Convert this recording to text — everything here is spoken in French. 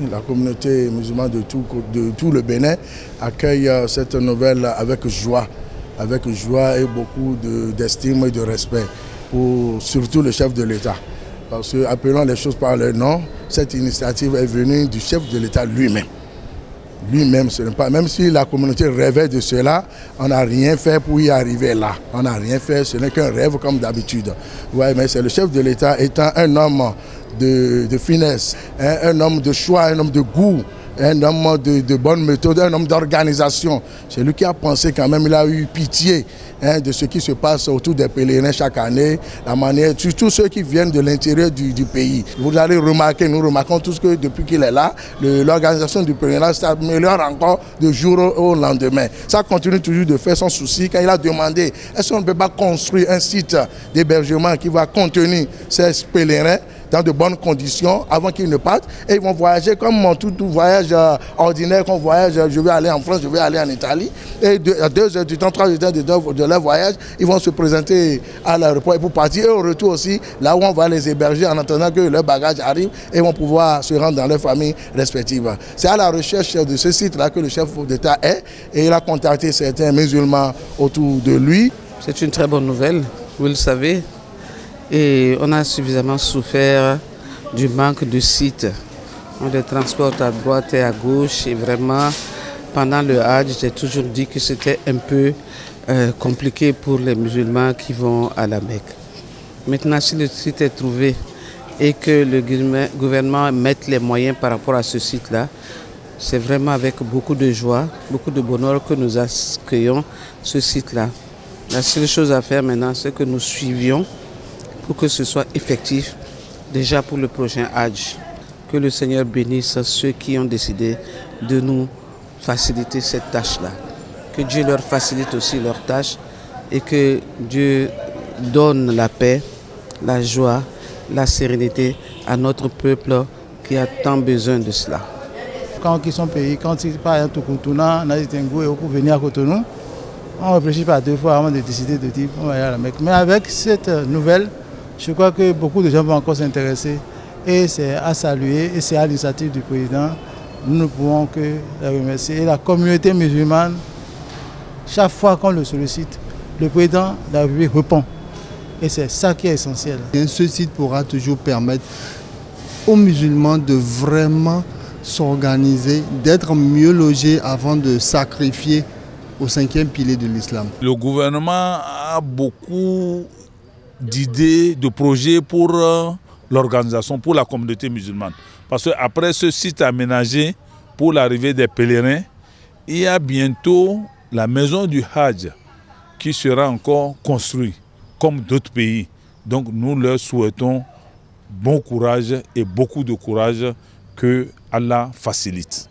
La communauté musulmane de tout le Bénin accueille cette nouvelle avec joie et beaucoup d'estime et de respect pour surtout le chef de l'État. Parce que, appelons les choses par leur nom, cette initiative est venue du chef de l'État lui-même. Lui-même, ce n'est pas, même si la communauté rêvait de cela, on n'a rien fait pour y arriver là. On n'a rien fait, ce n'est qu'un rêve comme d'habitude. Ouais, mais c'est le chef de l'État étant un homme de finesse, un homme de choix, un homme de goût, un homme de bonne méthode, un homme d'organisation. C'est lui qui a pensé quand même, il a eu pitié de ce qui se passe autour des pèlerins chaque année, la manière, tous ceux qui viennent de l'intérieur du pays. Vous allez remarquer, nous remarquons tous que depuis qu'il est là, l'organisation du pèlerinage s'améliore encore de jour au lendemain. Ça continue toujours de faire son souci quand il a demandé est-ce qu'on ne peut pas construire un site d'hébergement qui va contenir ces pèlerins dans de bonnes conditions avant qu'ils ne partent, et ils vont voyager comme tout voyage ordinaire qu'on voyage. Je vais aller en France, je vais aller en Italie, et à 2 heures du temps, 3 heures de leur voyage, ils vont se présenter à l'aéroport et pour partir, et au retour aussi, là où on va les héberger en attendant que leur bagage arrive, et vont pouvoir se rendre dans leurs familles respectives. C'est à la recherche de ce site-là que le chef d'État est, et il a contacté certains musulmans autour de lui. C'est une très bonne nouvelle, vous le savez. Et on a suffisamment souffert du manque de sites. On les transporte à droite et à gauche. Et vraiment, pendant le Hajj, j'ai toujours dit que c'était un peu compliqué pour les musulmans qui vont à la Mecque. Maintenant, si le site est trouvé et que le gouvernement mette les moyens par rapport à ce site-là, c'est vraiment avec beaucoup de joie, beaucoup de bonheur que nous accueillons ce site-là. La seule chose à faire maintenant, c'est que nous suivions pour que ce soit effectif déjà pour le prochain Hajj. Que le Seigneur bénisse ceux qui ont décidé de nous faciliter cette tâche-là. Que Dieu leur facilite aussi leur tâche et que Dieu donne la paix, la joie, la sérénité à notre peuple qui a tant besoin de cela. Quand ils sont payés, quand ils partent à Tukuntuna, Nazitengo et pour venir à Cotonou, on ne réfléchit pas 2 fois avant de décider de dire on va aller à la Mecque. Mais avec cette nouvelle, je crois que beaucoup de gens vont encore s'intéresser et c'est à saluer et c'est à l'initiative du président. Nous ne pouvons que la remercier. Et la communauté musulmane, chaque fois qu'on le sollicite, le président de la République répond. Et c'est ça qui est essentiel. Et ce site pourra toujours permettre aux musulmans de vraiment s'organiser, d'être mieux logés avant de sacrifier au 5e pilier de l'islam. Le gouvernement a beaucoup d'idées, de projets pour l'organisation, pour la communauté musulmane. Parce qu'après ce site aménagé pour l'arrivée des pèlerins, il y a bientôt la maison du Hajj qui sera encore construite, comme d'autres pays. Donc nous leur souhaitons bon courage et beaucoup de courage, que Allah facilite.